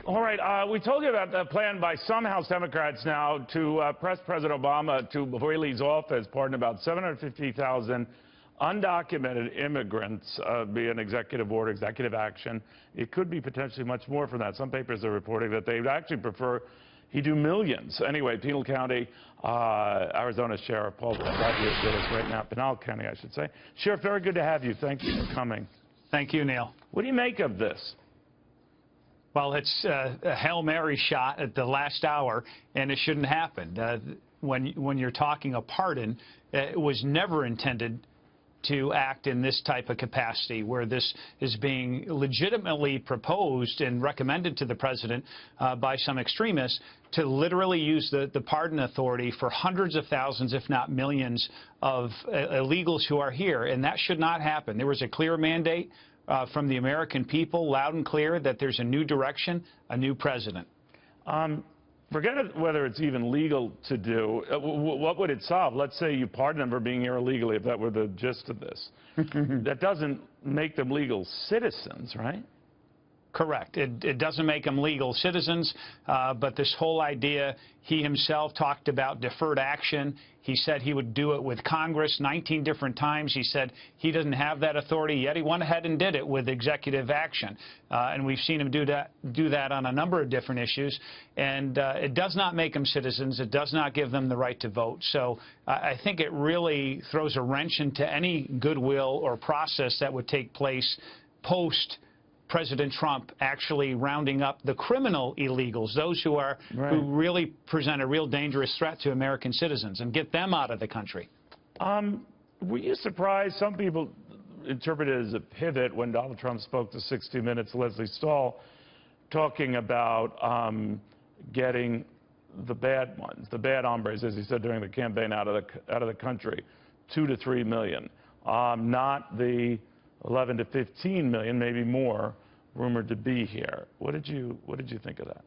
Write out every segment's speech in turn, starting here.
All right, we told you about the plan by some House Democrats now to press President Obama to, before he leaves office, pardon about 750,000 undocumented immigrants via an executive order, executive action. It could be potentially much more from that. Some papers are reporting that they would actually prefer he do millions. Anyway, Pinal County, Arizona Sheriff Paul Babeu is with us right now. Pinal County, I should say. Sheriff, very good to have you. Thank you for coming. Thank you, Neil. What do you make of this? Well, it's a Hail Mary shot at the last hour, and it shouldn't happen. When you're talking a pardon, it was never intended to act in this type of capacity, where this is being legitimately proposed and recommended to the president by some extremists to literally use the pardon authority for hundreds of thousands, if not millions, of illegals who are here. And that should not happen. There was a clear mandate from the American people, loud and clear, that there's a new direction, a new president. Forget whether it's even legal to do. What would it solve? Let's say you pardon them for being here illegally, if that were the gist of this. That doesn't make them legal citizens, right? Correct. It doesn't make them legal citizens, but this whole idea, he himself talked about deferred action. He said he would do it with Congress 19 different times. He said he doesn't have that authority, yet he went ahead and did it with executive action. And we've seen him do that on a number of different issues. And it does not make them citizens. It does not give them the right to vote. So I think it really throws a wrench into any goodwill or process that would take place post President Trump actually rounding up the criminal illegals, those who are who really present a real dangerous threat to American citizens, and get them out of the country. Were you surprised? Some people interpret it as a pivot when Donald Trump spoke to 60 Minutes, Leslie Stahl, talking about getting the bad ones, the bad hombres, as he said during the campaign, out of the country, 2 to 3 million, not the 11 to 15 million, maybe more, rumored to be here. What did you think of that?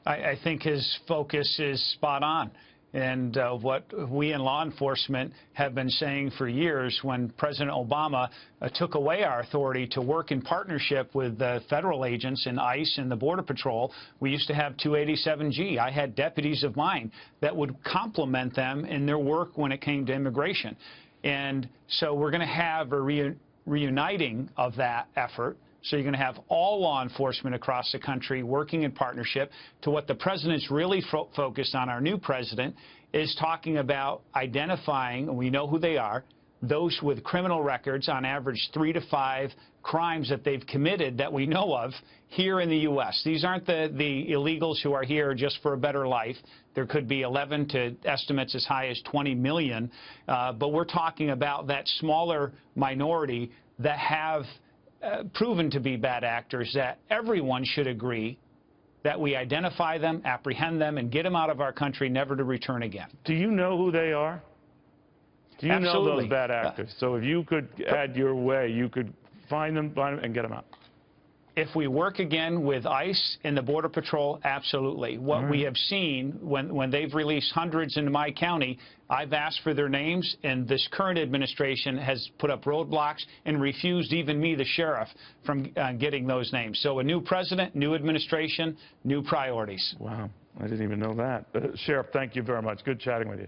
I think his focus is spot on. And what we in law enforcement have been saying for years, when President Obama took away our authority to work in partnership with the federal agents in ICE and the Border Patrol, we used to have 287G. I had deputies of mine that would complement them in their work when it came to immigration. And so we're going to have a reuniting of that effort. So you're going to have all law enforcement across the country working in partnership to what the president's really focused on. Our new president is talking about identifying, and we know who they are, those with criminal records, on average 3 to 5 crimes that they've committed that we know of here in the U.S. These aren't the illegals who are here just for a better life. There could be 11 to estimates as high as 20 million. But we're talking about that smaller minority that have proven to be bad actors, that everyone should agree that we identify them, apprehend them, and get them out of our country, never to return again. Do you know who they are? Do you Absolutely. know those bad actors? So if you could add your way, you could find them and get them out. If we work again with ICE and the Border Patrol, absolutely. What we have seen when they've released hundreds into my county, I've asked for their names, and this current administration has put up roadblocks and refused even me, the sheriff, from getting those names. So a new president, new administration, new priorities. Wow, I didn't even know that. Sheriff, thank you very much. Good chatting with you.